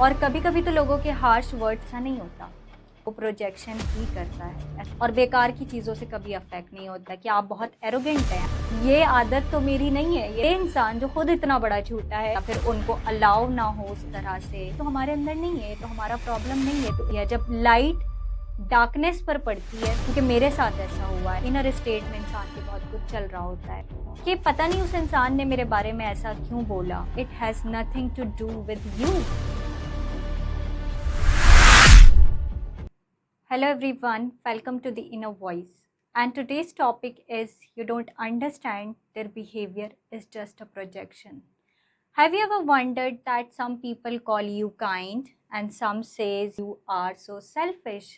और कभी कभी तो लोगों के हार्श वर्ड्स सा नहीं होता, वो प्रोजेक्शन ही करता है और बेकार की चीज़ों से कभी अफेक्ट नहीं होता कि आप बहुत एरोगेंट हैं, ये आदत तो मेरी नहीं है। ये इंसान जो खुद इतना बड़ा झूठा है या फिर उनको अलाउ ना हो उस तरह से, तो हमारे अंदर नहीं है, तो हमारा प्रॉब्लम नहीं है। तो यह जब लाइट डार्कनेस पर पड़ती है, क्योंकि मेरे साथ ऐसा हुआ है, इनर स्टेट में इंसान के बहुत कुछ चल रहा होता है कि पता नहीं उस इंसान ने मेरे बारे में ऐसा क्यों बोला। It has nothing to do with you. Hello everyone, welcome to the Inner Voice. And today's topic is you don't understand their behavior is just a projection. Have you ever wondered that some people call you kind and some says you are so selfish?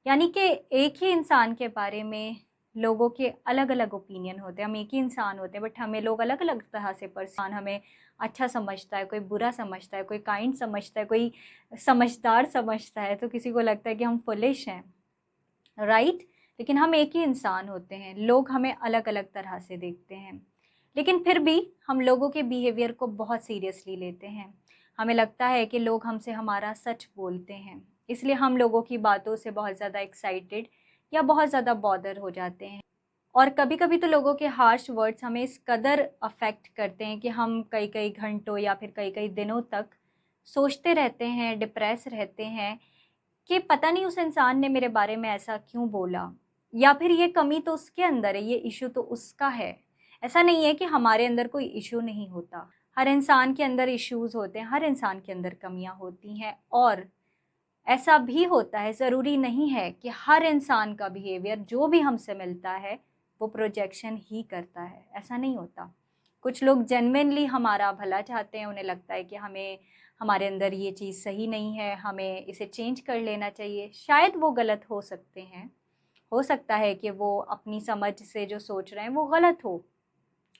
यानी कि एक ही इंसान के बारे में लोगों के अलग अलग ओपिनियन होते हैं। हम एक ही इंसान होते हैं बट हमें लोग अलग अलग तरह से परसान हमें अच्छा समझता है, कोई बुरा समझता है, कोई काइंड समझता है, कोई समझदार समझता है, तो किसी को लगता है कि हम फुलिश हैं, राइट। लेकिन हम एक ही इंसान होते हैं, लोग हमें अलग अलग तरह से देखते हैं, लेकिन फिर भी हम लोगों के बिहेवियर को बहुत सीरियसली लेते हैं। हमें लगता है कि लोग हमसे हमारा सच बोलते हैं, इसलिए हम लोगों की बातों से बहुत ज़्यादा एक्साइटेड या बहुत ज़्यादा बॉदर हो जाते हैं। और कभी कभी तो लोगों के हार्श वर्ड्स हमें इस कदर अफेक्ट करते हैं कि हम कई कई घंटों या फिर कई कई दिनों तक सोचते रहते हैं, डिप्रेस रहते हैं कि पता नहीं उस इंसान ने मेरे बारे में ऐसा क्यों बोला, या फिर ये कमी तो उसके अंदर है, ये इशू तो उसका है। ऐसा नहीं है कि हमारे अंदर कोई इशू नहीं होता, हर इंसान के अंदर इश्यूज होते हैं, हर इंसान के अंदर कमियां होती हैं। और ऐसा भी होता है, ज़रूरी नहीं है कि हर इंसान का बिहेवियर जो भी हमसे मिलता है वो प्रोजेक्शन ही करता है, ऐसा नहीं होता। कुछ लोग जेन्युइनली हमारा भला चाहते हैं, उन्हें लगता है कि हमें हमारे अंदर ये चीज़ सही नहीं है, हमें इसे चेंज कर लेना चाहिए। शायद वो गलत हो सकते हैं, हो सकता है कि वो अपनी समझ से जो सोच रहे हैं वो गलत हो,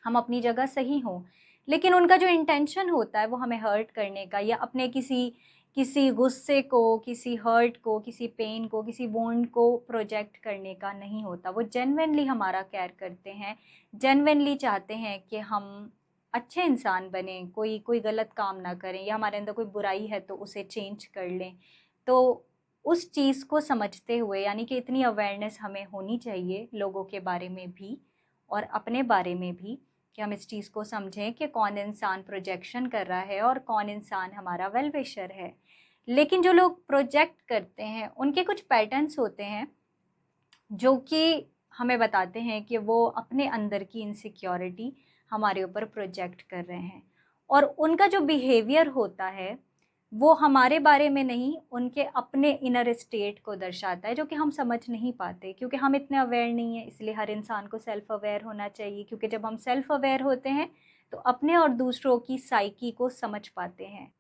हम अपनी जगह सही हों, लेकिन उनका जो इंटेंशन होता है वो हमें हर्ट करने का या अपने किसी किसी गुस्से को, किसी हर्ट को, किसी पेन को, किसी वोंड को प्रोजेक्ट करने का नहीं होता। वो जेन्युइनली हमारा केयर करते हैं, जेन्युइनली चाहते हैं कि हम अच्छे इंसान बने, कोई कोई गलत काम ना करें, या हमारे अंदर कोई बुराई है तो उसे चेंज कर लें। तो उस चीज़ को समझते हुए, यानी कि इतनी अवेयरनेस हमें होनी चाहिए लोगों के बारे में भी और अपने बारे में भी, कि हम इस चीज़ को समझें कि कौन इंसान प्रोजेक्शन कर रहा है और कौन इंसान हमारा वेल विशर है। लेकिन जो लोग प्रोजेक्ट करते हैं उनके कुछ पैटर्न्स होते हैं जो कि हमें बताते हैं कि वो अपने अंदर की इनसिक्योरिटी हमारे ऊपर प्रोजेक्ट कर रहे हैं, और उनका जो बिहेवियर होता है वो हमारे बारे में नहीं, उनके अपने इनर स्टेट को दर्शाता है, जो कि हम समझ नहीं पाते क्योंकि हम इतने अवेयर नहीं हैं। इसलिए हर इंसान को सेल्फ अवेयर होना चाहिए, क्योंकि जब हम सेल्फ अवेयर होते हैं तो अपने और दूसरों की साइकी को समझ पाते हैं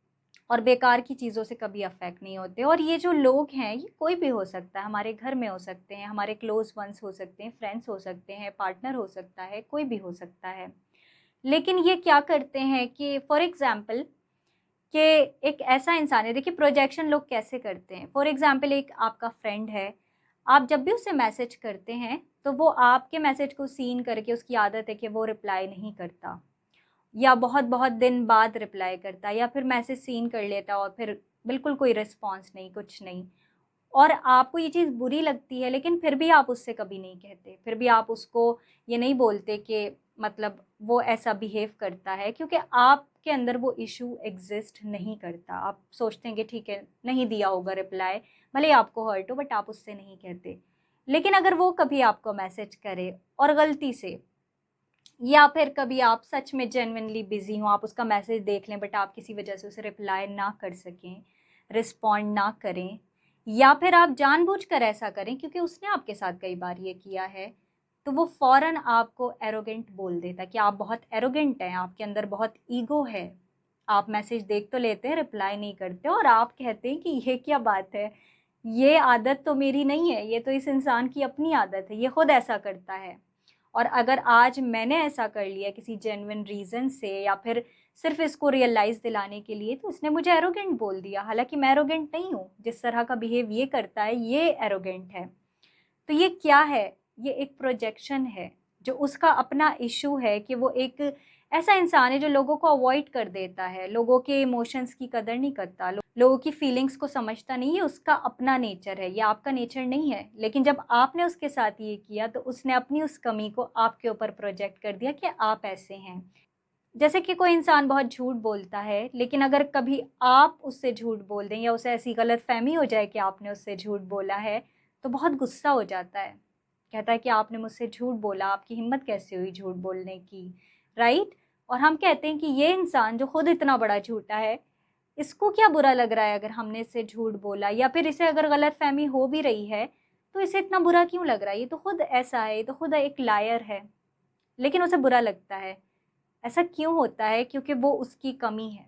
और बेकार की चीज़ों से कभी अफेक्ट नहीं होते। और ये जो लोग हैं ये कोई भी हो सकता है, हमारे घर में हो सकते हैं, हमारे क्लोज वंस हो सकते हैं, फ्रेंड्स हो सकते हैं, पार्टनर हो सकता है, कोई भी हो सकता है। लेकिन ये क्या करते हैं कि फॉर एग्ज़ाम्पल कि एक ऐसा इंसान है, देखिए प्रोजेक्शन लोग कैसे करते हैं। फॉर एग्ज़ाम्पल एक आपका फ्रेंड है, आप जब भी उसे मैसेज करते हैं तो वो आपके मैसेज को सीन करके, उसकी आदत है कि वो रिप्लाई नहीं करता या बहुत बहुत दिन बाद रिप्लाई करता है, या फिर मैसेज सीन कर लेता और फिर बिल्कुल कोई रिस्पॉन्स नहीं, कुछ नहीं। और आपको ये चीज़ बुरी लगती है, लेकिन फिर भी आप उससे कभी नहीं कहते, फिर भी आप उसको ये नहीं बोलते कि मतलब वो ऐसा बिहेव करता है, क्योंकि आपके अंदर वो इशू एग्जिस्ट नहीं करता। आप सोचते हैं कि ठीक है, नहीं दिया होगा रिप्लाई, भले ही आपको हर्ट हो, बट आप उससे नहीं कहते। लेकिन अगर वो कभी आपको मैसेज करे और गलती से, या फिर कभी आप सच में जेन्युइनली बिजी हो, आप उसका मैसेज देख लें बट आप किसी वजह से उसे रिप्लाई ना कर सकें, रिस्पॉन्ड ना करें, या फिर आप जानबूझकर ऐसा करें क्योंकि उसने आपके साथ कई बार ये किया है, तो वो फ़ौरन आपको एरोगेंट बोल देता है कि आप बहुत एरोगेंट हैं, आपके अंदर बहुत ईगो है। आप मैसेज देख तो लेते हैं, रिप्लाई नहीं करते, और आप कहते हैं कि ये क्या बात है, ये आदत तो मेरी नहीं है, ये तो इस इंसान की अपनी आदत है, ये खुद ऐसा करता है। और अगर आज मैंने ऐसा कर लिया किसी जेन्युइन रीज़न से, या फिर सिर्फ इसको रियलाइज़ दिलाने के लिए, तो उसने मुझे एरोगेंट बोल दिया, हालांकि मैं एरोगेंट नहीं हूँ। जिस तरह का बिहेव ये करता है ये एरोगेंट है। तो ये क्या है? ये एक प्रोजेक्शन है, जो उसका अपना इशू है कि वो एक ऐसा इंसान है जो लोगों को अवॉइड कर देता है, लोगों के इमोशंस की कदर नहीं करता, लोगों की फीलिंग्स को समझता नहीं, ये उसका अपना नेचर है, ये आपका नेचर नहीं है। लेकिन जब आपने उसके साथ ये किया तो उसने अपनी उस कमी को आपके ऊपर प्रोजेक्ट कर दिया कि आप ऐसे हैं। जैसे कि कोई इंसान बहुत झूठ बोलता है, लेकिन अगर कभी आप उससे झूठ बोल दें या उसे ऐसी गलतफ़हमी हो जाए कि आपने उससे झूठ बोला है, तो बहुत गुस्सा हो जाता है। कहता है कि आपने मुझसे झूठ बोला, आपकी हिम्मत कैसे हुई झूठ बोलने की, राइट? और हम कहते हैं कि ये इंसान जो खुद इतना बड़ा झूठा है, इसको क्या बुरा लग रहा है अगर हमने इससे झूठ बोला, या फिर इसे अगर गलतफ़हमी हो भी रही है, तो इसे इतना बुरा क्यों लग रहा है? ये तो खुद ऐसा है, ये तो खुद एक लायर है, लेकिन उसे बुरा लगता है। ऐसा क्यों होता है? क्योंकि वो उसकी कमी है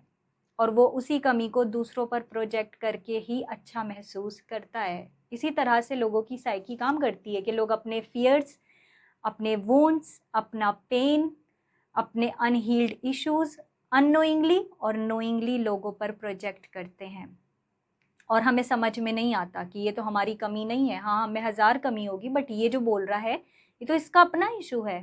और वो उसी कमी को दूसरों पर प्रोजेक्ट करके ही अच्छा महसूस करता है। इसी तरह से लोगों की साइकी काम करती है कि लोग अपने फ़ियर्स, अपने वुंड्स, अपना पेन, अपने अनहील्ड इश्यूज़ अननोइंगली और नोइंगली लोगों पर प्रोजेक्ट करते हैं। और हमें समझ में नहीं आता कि ये तो हमारी कमी नहीं है। हाँ, हमें हज़ार कमी होगी, बट ये जो बोल रहा है, ये तो इसका अपना इश्यू है।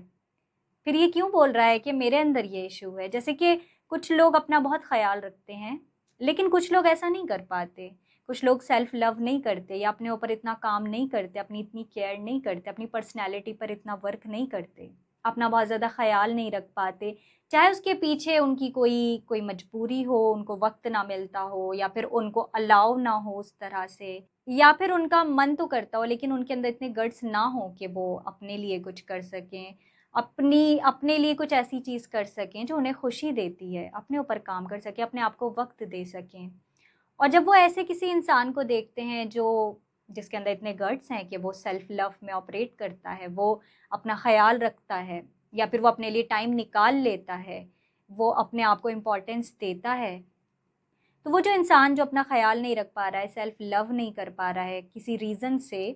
फिर ये क्यों बोल रहा है कि मेरे अंदर ये इश्यू है? जैसे कि कुछ लोग अपना बहुत ख़याल रखते हैं, लेकिन कुछ लोग ऐसा नहीं कर पाते। कुछ लोग सेल्फ लव नहीं करते या अपने ऊपर इतना काम नहीं करते, अपनी इतनी केयर नहीं करते, अपनी पर्सनैलिटी पर इतना वर्क नहीं करते, अपना बहुत ज़्यादा ख़याल नहीं रख पाते। चाहे उसके पीछे उनकी कोई कोई मजबूरी हो, उनको वक़्त ना मिलता हो, या फिर उनको अलाउ ना हो उस तरह से, या फिर उनका मन तो करता हो लेकिन उनके अंदर इतने गट्स ना हो कि वो अपने लिए कुछ कर सकें। अपने लिए कुछ ऐसी चीज़ कर सकें जो उन्हें खुशी देती है, अपने ऊपर काम कर सकें, अपने आप को वक़्त दे सकें। और जब वो ऐसे किसी इंसान को देखते हैं जो जिसके अंदर इतने गट्स हैं कि वो सेल्फ लव में ऑपरेट करता है, वो अपना ख़याल रखता है, या फिर वो अपने लिए टाइम निकाल लेता है, वो अपने आप को इम्पोर्टेंस देता है, तो वो जो इंसान जो अपना ख़याल नहीं रख पा रहा है, सेल्फ लव नहीं कर पा रहा है किसी रीज़न से,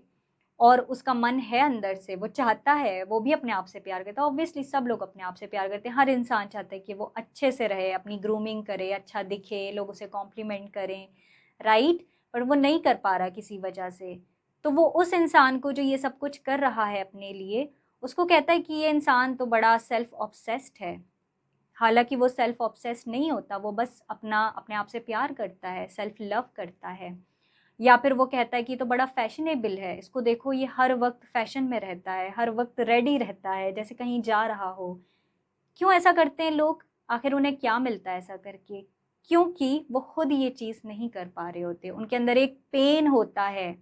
और उसका मन है अंदर से, वो चाहता है, वो भी अपने आप से प्यार करता है। ऑब्वियसली सब लोग अपने आप से प्यार करते हैं, हर इंसान चाहता है कि वो अच्छे से रहे, अपनी ग्रूमिंग करे, अच्छा दिखे, लोग उसे कॉम्प्लीमेंट करें, राइट? पर वो नहीं कर पा रहा किसी वजह से। तो वो उस इंसान को जो ये सब कुछ कर रहा है अपने लिए, उसको कहता है कि ये इंसान तो बड़ा सेल्फ ऑब्सेस्ड है। हालाँकि वो सेल्फ ऑब्सेस्ड नहीं होता, वो बस अपने आप से प्यार करता है, सेल्फ लव करता है। या फिर वो कहता है कि ये तो बड़ा फ़ैशनेबल है, इसको देखो ये हर वक़्त फ़ैशन में रहता है, हर वक़्त रेडी रहता है, जैसे कहीं जा रहा हो। क्यों ऐसा करते हैं लोग? आखिर उन्हें क्या मिलता है ऐसा करके? क्योंकि वो खुद ये चीज़ नहीं कर पा रहे होते। उनके अंदर एक पेन होता है,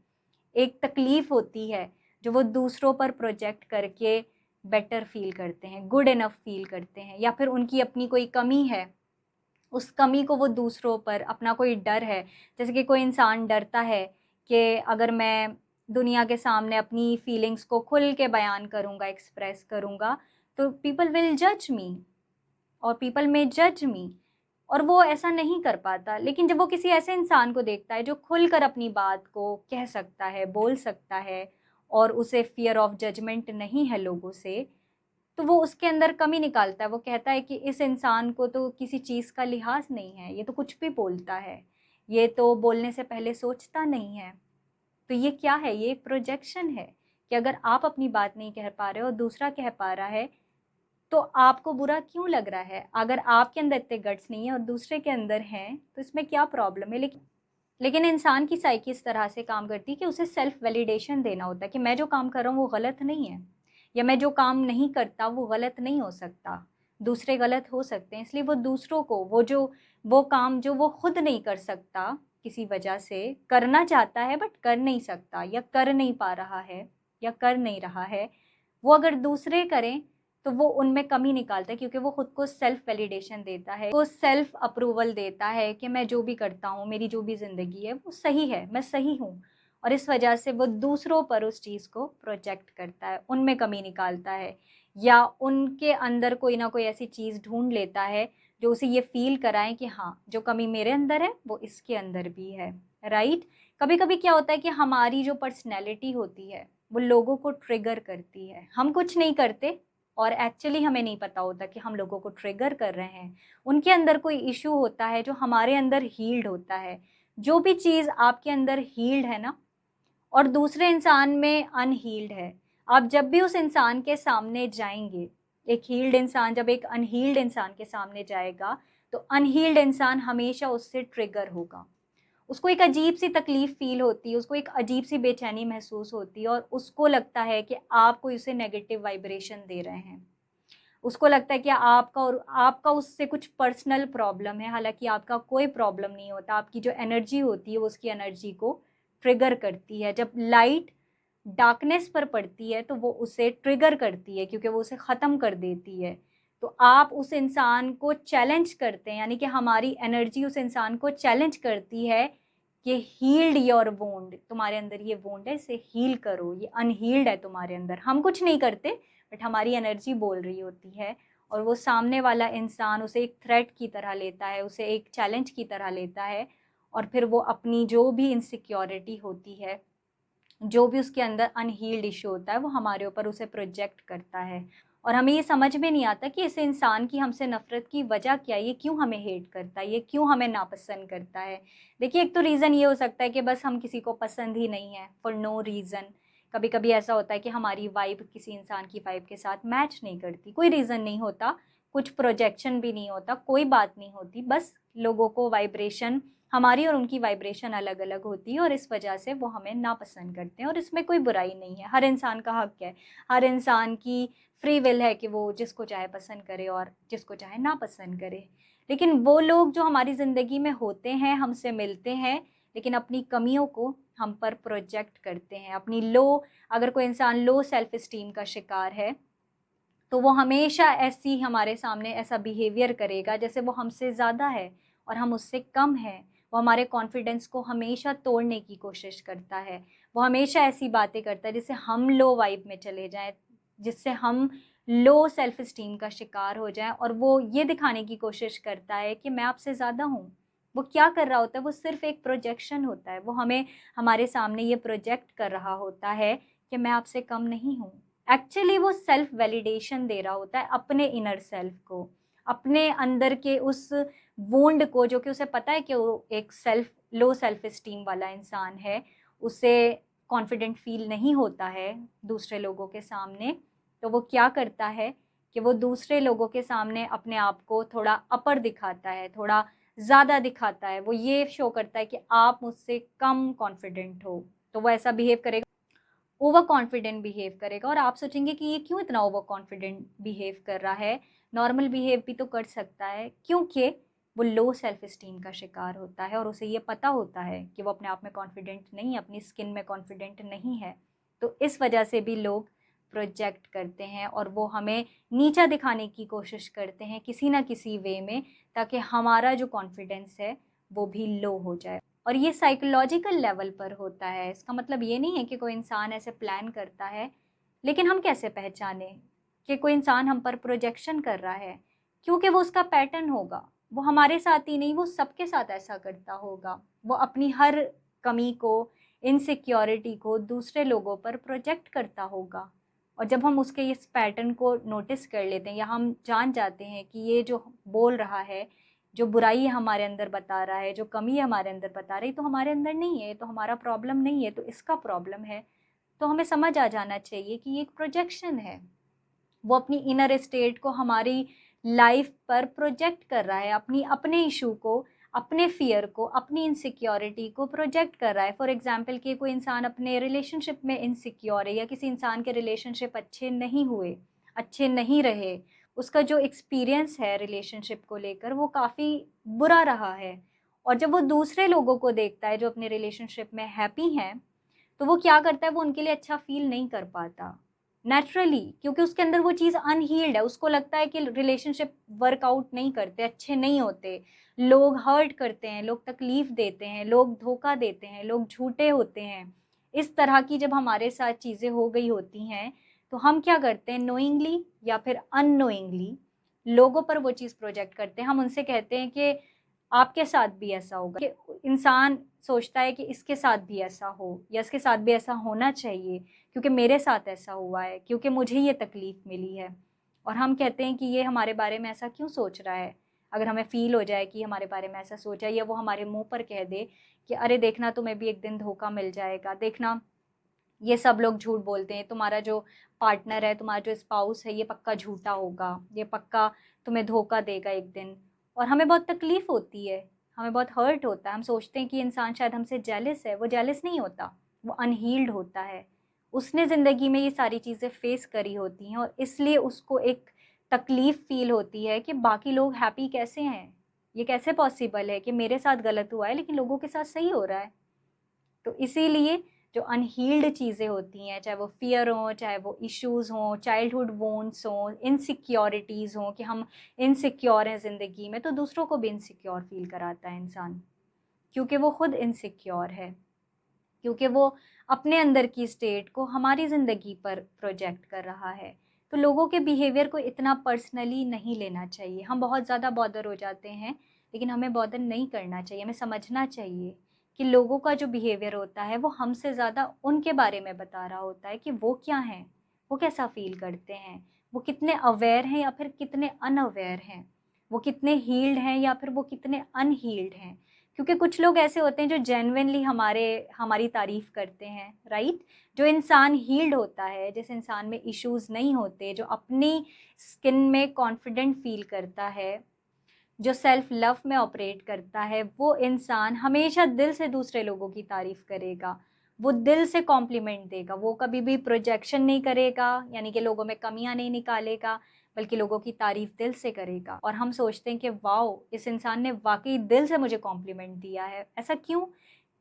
एक तकलीफ़ होती है, जो वो दूसरों पर प्रोजेक्ट करके बेटर फ़ील करते हैं, गुड इनफ फ़ील करते हैं, या फिर उनकी अपनी कोई कमी है, उस कमी को वो दूसरों पर, अपना कोई डर है, जैसे कि कोई इंसान डरता है कि अगर मैं दुनिया के सामने अपनी फीलिंग्स को खुल के बयान करूँगा, एक्सप्रेस करूँगा, तो पीपल विल जज मी और पीपल मे जज मी, और वो ऐसा नहीं कर पाता। लेकिन जब वो किसी ऐसे इंसान को देखता है जो खुलकर अपनी बात को कह सकता है, बोल सकता है, और उसे फ़ियर ऑफ जजमेंट नहीं है लोगों से, तो वो उसके अंदर कमी निकालता है। वो कहता है कि इस इंसान को तो किसी चीज़ का लिहाज़ नहीं है, ये तो कुछ भी बोलता है, ये तो बोलने से पहले सोचता नहीं है। तो ये क्या है? ये एक प्रोजेक्शन है कि अगर आप अपनी बात नहीं कह पा रहे हो और दूसरा कह पा रहा है, तो आपको बुरा क्यों लग रहा है? अगर आपके अंदर इतने गट्स नहीं है और दूसरे के अंदर हैं, तो इसमें क्या प्रॉब्लम है? लेकिन इंसान की साइकी इस तरह से काम करती है कि उसे सेल्फ वैलिडेशन देना होता है कि मैं जो काम कर रहा हूँ वो गलत नहीं है, या मैं जो काम नहीं करता वो गलत नहीं हो सकता, दूसरे गलत हो सकते हैं। इसलिए वो दूसरों को वो काम जो वो खुद नहीं कर सकता किसी वजह से, करना चाहता है बट कर नहीं सकता, या कर नहीं पा रहा है, या कर नहीं रहा है, वो अगर दूसरे करें तो वो उनमें कमी निकालता है, क्योंकि वो खुद को सेल्फ वैलिडेशन देता है, वो सेल्फ अप्रूवल देता है कि मैं जो भी करता हूँ, मेरी जो भी ज़िंदगी है वो सही है, मैं सही हूँ। और इस वजह से वो दूसरों पर उस चीज़ को प्रोजेक्ट करता है, उनमें कमी निकालता है, या उनके अंदर कोई ना कोई ऐसी चीज़ ढूँढ लेता है जो उसे ये फ़ील कराए कि हाँ, जो कमी मेरे अंदर है वो इसके अंदर भी है, राइट? कभी-कभी क्या होता है कि हमारी जो पर्सनैलिटी होती है, वो लोगों को ट्रिगर करती है। हम कुछ नहीं करते और एक्चुअली हमें नहीं पता होता कि हम लोगों को ट्रिगर कर रहे हैं। उनके अंदर कोई इश्यू होता है जो हमारे अंदर हील्ड होता है। जो भी चीज़ आपके अंदर हील्ड है ना, और दूसरे इंसान में अनहील्ड है, आप जब भी उस इंसान के सामने जाएँगे, एक हील्ड इंसान जब एक अनहील्ड इंसान के सामने जाएगा, तो अनहील्ड इंसान हमेशा उससे ट्रिगर होगा। उसको एक अजीब सी तकलीफ़ फ़ील होती है, उसको एक अजीब सी बेचैनी महसूस होती है और उसको लगता है कि आप कोई उसे नेगेटिव वाइब्रेशन दे रहे हैं। उसको लगता है कि आपका उससे कुछ पर्सनल प्रॉब्लम है, हालाँकि आपका कोई प्रॉब्लम नहीं होता। आपकी जो एनर्जी होती है, वो उसकी एनर्जी को ट्रिगर करती है। जब लाइट डार्कनेस पर पड़ती है, तो वो उसे ट्रिगर करती है क्योंकि वो उसे ख़त्म कर देती है। तो आप उस इंसान को चैलेंज करते हैं, यानी कि हमारी एनर्जी उस इंसान को चैलेंज करती है कि हील्ड योर वुंड, तुम्हारे अंदर ये वुंड है, इसे हील करो, ये अनहील्ड है तुम्हारे अंदर। हम कुछ नहीं करते, बट हमारी एनर्जी बोल रही होती है और वो सामने वाला इंसान उसे एक थ्रेट की तरह लेता है, उसे एक चैलेंज की तरह लेता है और फिर वो अपनी जो भी इनसिक्योरिटी होती है, जो भी उसके अंदर अनहील्ड इश्यू होता है, वो हमारे ऊपर उसे प्रोजेक्ट करता है। और हमें ये समझ में नहीं आता कि इस इंसान की हमसे नफ़रत की वजह क्या है, ये क्यों हमें हेट करता है, ये क्यों हमें नापसंद करता है। देखिए, एक तो रीज़न ये हो सकता है कि बस हम किसी को पसंद ही नहीं है, फॉर नो रीज़न। कभी-कभी ऐसा होता है कि हमारी वाइब किसी इंसान की वाइब के साथ मैच नहीं करती, कोई रीज़न नहीं होता, कुछ प्रोजेक्शन भी नहीं होता, कोई बात नहीं होती, बस लोगों को वाइब्रेशन, हमारी और उनकी वाइब्रेशन अलग-अलग होती है और इस वजह से वो हमें नापसंद करते हैं और इसमें कोई बुराई नहीं है। हर इंसान का हक है, हर इंसान की फ्री विल है कि वो जिसको चाहे पसंद करे और जिसको चाहे नापसंद करे। लेकिन वो लोग जो हमारी ज़िंदगी में होते हैं, हमसे मिलते हैं, लेकिन अपनी कमियों को हम पर प्रोजेक्ट करते हैं। अपनी अगर कोई इंसान लो सेल्फ एस्टीम का शिकार है, तो वो हमेशा ऐसी हमारे सामने ऐसा बिहेवियर करेगा जैसे वो हमसे ज़्यादा है और हम उससे कम हैं। वो हमारे कॉन्फिडेंस को हमेशा तोड़ने की कोशिश करता है। वो हमेशा ऐसी बातें करता है जिससे हम लो वाइब में चले जाएँ, जिससे हम लो सेल्फ एस्टीम का शिकार हो जाएँ और वो ये दिखाने की कोशिश करता है कि मैं आपसे ज़्यादा हूँ। वो क्या कर रहा होता है, वो सिर्फ़ एक प्रोजेक्शन होता है। वो हमें हमारे सामने ये प्रोजेक्ट कर रहा होता है कि मैं आपसे कम नहीं हूँ। एक्चुअली वो सेल्फ वैलिडेशन दे रहा होता है अपने इनर सेल्फ को, अपने अंदर के उस वुंड को, जो कि उसे पता है कि वो एक लो सेल्फ एस्टीम वाला इंसान है, उसे कॉन्फिडेंट फ़ील नहीं होता है दूसरे लोगों के सामने। तो वो क्या करता है कि वो दूसरे लोगों के सामने अपने आप को थोड़ा अपर दिखाता है, थोड़ा ज़्यादा दिखाता है। वो ये शो करता है कि आप मुझसे कम कॉन्फिडेंट हो, तो वो ऐसा बिहेव करेगा, ओवर कॉन्फिडेंट बिहेव करेगा और आप सोचेंगे कि ये क्यों इतना ओवर कॉन्फिडेंट बिहेव कर रहा है, नॉर्मल बिहेव भी तो कर सकता है, क्योंकि वो लो सेल्फ एस्टीम का शिकार होता है और उसे ये पता होता है कि वो अपने आप में कॉन्फिडेंट नहीं है, अपनी स्किन में कॉन्फिडेंट नहीं है। तो इस वजह से भी लोग प्रोजेक्ट करते हैं और वो हमें नीचा दिखाने की कोशिश करते हैं किसी ना किसी वे में, ताकि हमारा जो कॉन्फिडेंस है वो भी लो हो जाए। और ये साइकोलॉजिकल लेवल पर होता है। इसका मतलब ये नहीं है कि कोई इंसान ऐसे प्लान करता है, लेकिन हम कैसे पहचानें कि कोई इंसान हम पर प्रोजेक्शन कर रहा है? क्योंकि वो उसका पैटर्न होगा। वो हमारे साथ ही नहीं, वो सबके साथ ऐसा करता होगा। वो अपनी हर कमी को, इनसिक्योरिटी को दूसरे लोगों पर प्रोजेक्ट करता होगा। और जब हम उसके इस पैटर्न को नोटिस कर लेते हैं या हम जान जाते हैं कि ये जो बोल रहा है, जो बुराई हमारे अंदर बता रहा है, जो कमी हमारे अंदर बता रही है, तो हमारे अंदर नहीं है, तो हमारा प्रॉब्लम नहीं है, तो इसका प्रॉब्लम है। तो हमें समझ आ जाना चाहिए कि ये एक प्रोजेक्शन है। वो अपनी इनर स्टेट को हमारी लाइफ पर प्रोजेक्ट कर रहा है, अपने इशू को, अपने फ़ियर को, अपनी इनसिक्योरिटी को प्रोजेक्ट कर रहा है। फॉर एग्ज़ाम्पल कि कोई इंसान अपने रिलेशनशिप में इनसिक्योर है या किसी इंसान के रिलेशनशिप अच्छे नहीं हुए, अच्छे नहीं रहे, उसका जो एक्सपीरियंस है रिलेशनशिप को लेकर वो काफ़ी बुरा रहा है। और जब वो दूसरे लोगों को देखता है जो अपने रिलेशनशिप में हैप्पी हैं, तो वो क्या करता है, वो उनके लिए अच्छा फ़ील नहीं कर पाता, नेचुरली, क्योंकि उसके अंदर वो चीज़ अनहील्ड है। उसको लगता है कि रिलेशनशिप वर्कआउट नहीं करते, अच्छे नहीं होते, लोग हर्ट करते हैं, लोग तकलीफ़ देते हैं, लोग धोखा देते हैं, लोग झूठे होते हैं। इस तरह की जब हमारे साथ चीज़ें हो गई होती हैं, तो हम क्या करते हैं, नोइंगली या फिर अननोइंगली लोगों पर वो चीज़ प्रोजेक्ट करते हैं। हम उनसे कहते हैं कि आपके साथ भी ऐसा होगा, कि इंसान सोचता है कि इसके साथ भी ऐसा हो या इसके साथ भी ऐसा होना चाहिए, क्योंकि मेरे साथ ऐसा हुआ है, क्योंकि मुझे ये तकलीफ़ मिली है। और हम कहते हैं कि ये हमारे बारे में ऐसा क्यों सोच रहा है? अगर हमें फ़ील हो जाए कि हमारे बारे में ऐसा सोचा, या वो हमारे मुँह पर कह दे कि अरे देखना, तुम्हें भी एक दिन धोखा मिल जाएगा, देखना ये सब लोग झूठ बोलते हैं, तुम्हारा जो पार्टनर है, तुम्हारा जो स्पाउस है, ये पक्का झूठा होगा, ये पक्का तुम्हें धोखा देगा एक दिन। और हमें बहुत तकलीफ़ होती है, हमें बहुत हर्ट होता है, हम सोचते हैं कि इंसान शायद हमसे जेलस है, वो जेलस नहीं होता, वो अनहील्ड होता है। उसने ज़िंदगी में ये सारी चीज़ें फेस करी होती हैं और इसलिए उसको एक तकलीफ़ फ़ील होती है कि बाकी लोग हैप्पी कैसे हैं, ये कैसे पॉसिबल है कि मेरे साथ गलत हुआ है लेकिन लोगों के साथ सही हो रहा है। तो इसीलिए जो अनहील्ड चीज़ें होती हैं, चाहे वो फ़ियर हों, चाहे वो इश्यूज़ हों, चाइल्डहुड वुंड्स हों, इनसिक्योरिटीज़ हों कि हम इनसिक्योर हैं ज़िंदगी में, तो दूसरों को भी इनसिक्योर फ़ील कराता है इंसान, क्योंकि वो खुद इनसिक्योर है, क्योंकि वो अपने अंदर की स्टेट को हमारी ज़िंदगी पर प्रोजेक्ट कर रहा है। तो लोगों के बिहेवियर को इतना पर्सनली नहीं लेना चाहिए। हम बहुत ज़्यादा बॉदर हो जाते हैं, लेकिन हमें बॉदर नहीं करना चाहिए। हमें समझना चाहिए कि लोगों का जो बिहेवियर होता है, वो हमसे ज़्यादा उनके बारे में बता रहा होता है कि वो क्या हैं, वो कैसा फ़ील करते हैं, वो कितने अवेयर हैं या फिर कितने अनअवेयर हैं, वो कितने हील्ड हैं या फिर वो कितने अनहील्ड हैं। क्योंकि कुछ लोग ऐसे होते हैं जो जेन्युइनली हमारी तारीफ़ करते हैं, राइट? जो इंसान हील्ड होता है, जिस इंसान में इश्यूज़ नहीं होते, जो अपनी स्किन में कॉन्फिडेंट फ़ील करता है, जो सेल्फ लव में ऑपरेट करता है, वो इंसान हमेशा दिल से दूसरे लोगों की तारीफ़ करेगा। वो दिल से कॉम्प्लीमेंट देगा, वो कभी भी प्रोजेक्शन नहीं करेगा, यानी कि लोगों में कमियाँ नहीं निकालेगा, बल्कि लोगों की तारीफ़ दिल से करेगा। और हम सोचते हैं कि वाओ! इस इंसान ने वाक़ई दिल से मुझे कॉम्प्लीमेंट दिया है। ऐसा क्यों?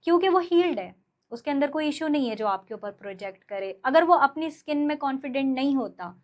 क्योंकि वो हील्ड है, उसके अंदर कोई इश्यू नहीं है जो आपके ऊपर प्रोजेक्ट करे। अगर वो अपनी स्किन में कॉन्फिडेंट नहीं होता,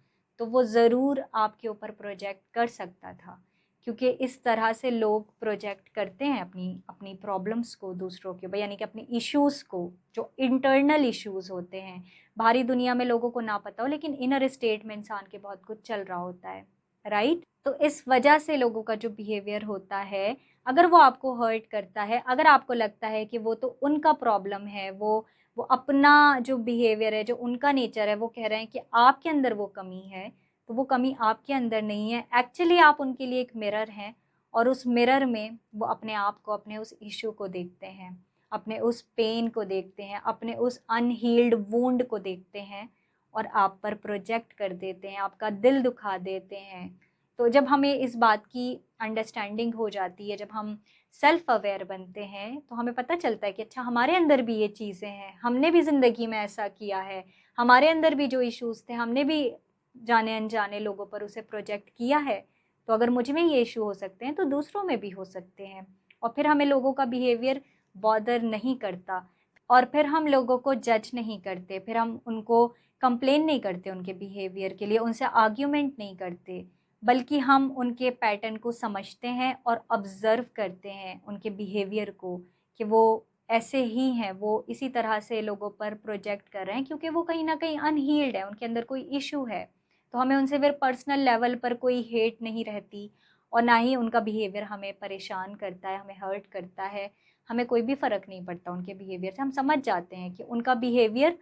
तो वो ज़रूर आपके ऊपर प्रोजेक्ट कर सकता था। क्योंकि इस तरह से लोग प्रोजेक्ट करते हैं अपनी अपनी प्रॉब्लम्स को दूसरों के ऊपर, यानी कि अपने इश्यूज़ को, जो इंटरनल इश्यूज़ होते हैं। बाहरी दुनिया में लोगों को ना पता हो, लेकिन इनर स्टेट में इंसान के बहुत कुछ चल रहा होता है, राइट? तो इस वजह से लोगों का जो बिहेवियर होता है, अगर वो आपको हर्ट करता है, अगर आपको लगता है कि वो तो उनका प्रॉब्लम है, वो अपना जो बिहेवियर है, जो उनका नेचर है, वो कह रहे हैं कि आपके अंदर वो कमी है, तो वो कमी आपके अंदर नहीं है। एक्चुअली आप उनके लिए एक मिरर हैं और उस मिरर में वो अपने आप को, अपने उस इश्यू को देखते हैं, अपने उस पेन को देखते हैं, अपने उस अनहील्ड वुंड को देखते हैं और आप पर प्रोजेक्ट कर देते हैं, आपका दिल दुखा देते हैं। तो जब हमें इस बात की अंडरस्टैंडिंग हो जाती है, जब हम सेल्फ अवेयर बनते हैं, तो हमें पता चलता है कि अच्छा हमारे अंदर भी ये चीज़ें हैं, हमने भी ज़िंदगी में ऐसा किया है, हमारे अंदर भी जो इश्यूज़ थे, हमने भी जाने अनजाने लोगों पर उसे प्रोजेक्ट किया है। तो अगर मुझ में ये इश्यू हो सकते हैं, तो दूसरों में भी हो सकते हैं। और फिर हमें लोगों का बिहेवियर बॉदर नहीं करता और फिर हम लोगों को जज नहीं करते, फिर हम उनको कंप्लेन नहीं करते उनके बिहेवियर के लिए, उनसे आर्ग्यूमेंट नहीं करते, बल्कि हम उनके पैटर्न को समझते हैं और ऑब्ज़र्व करते हैं उनके बिहेवियर को कि वो ऐसे ही हैं, वो इसी तरह से लोगों पर प्रोजेक्ट कर रहे हैं क्योंकि वो कहीं न कहीं अनहील्ड है, उनके अंदर कोई इश्यू है। तो हमें उनसे फिर पर्सनल लेवल पर कोई हेट नहीं रहती और ना ही उनका बिहेवियर हमें परेशान करता है, हमें हर्ट करता है। हमें कोई भी फ़र्क नहीं पड़ता उनके बिहेवियर से, हम समझ जाते हैं कि उनका बिहेवियर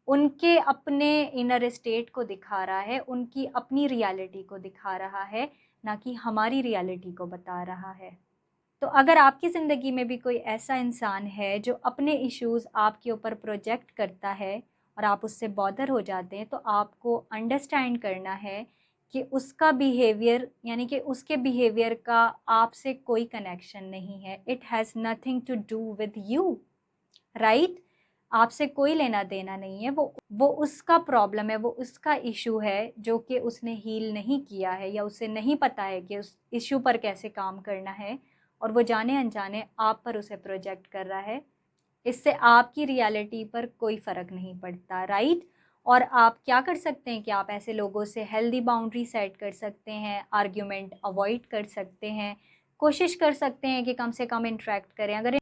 उनके अपने इनर स्टेट को दिखा रहा है, उनकी अपनी रियलिटी को दिखा रहा है, ना कि हमारी रियलिटी को बता रहा है। तो अगर आपकी ज़िंदगी में भी कोई ऐसा इंसान है जो अपने इश्यूज़ आपके ऊपर प्रोजेक्ट करता है और आप उससे बॉदर हो जाते हैं, तो आपको अंडरस्टैंड करना है कि उसका बिहेवियर, यानी कि उसके बिहेवियर का आपसे कोई कनेक्शन नहीं है। It has nothing to do with you, right? आपसे कोई लेना देना नहीं है, वो उसका प्रॉब्लम है, वो उसका इशू है जो कि उसने हील नहीं किया है या उसे नहीं पता है कि उस इशू पर कैसे काम करना है और वो जाने अनजाने आप पर उसे प्रोजेक्ट कर रहा है। इससे आपकी रियलिटी पर कोई फ़र्क नहीं पड़ता, राइट? और आप क्या कर सकते हैं कि आप ऐसे लोगों से हेल्दी बाउंड्री सेट कर सकते हैं, आर्ग्यूमेंट अवॉइड कर सकते हैं, कोशिश कर सकते हैं कि कम से कम इंटरैक्ट करें। अगर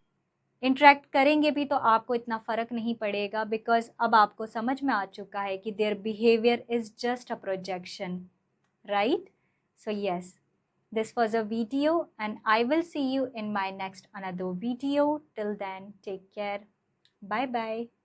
इंटरैक्ट करेंगे भी तो आपको इतना फ़र्क नहीं पड़ेगा, बिकॉज़ अब आपको समझ में आ चुका है कि their behaviour is just a projection, right? So yes, this was a video and I will see you in my next another video. Till then, take care. Bye bye.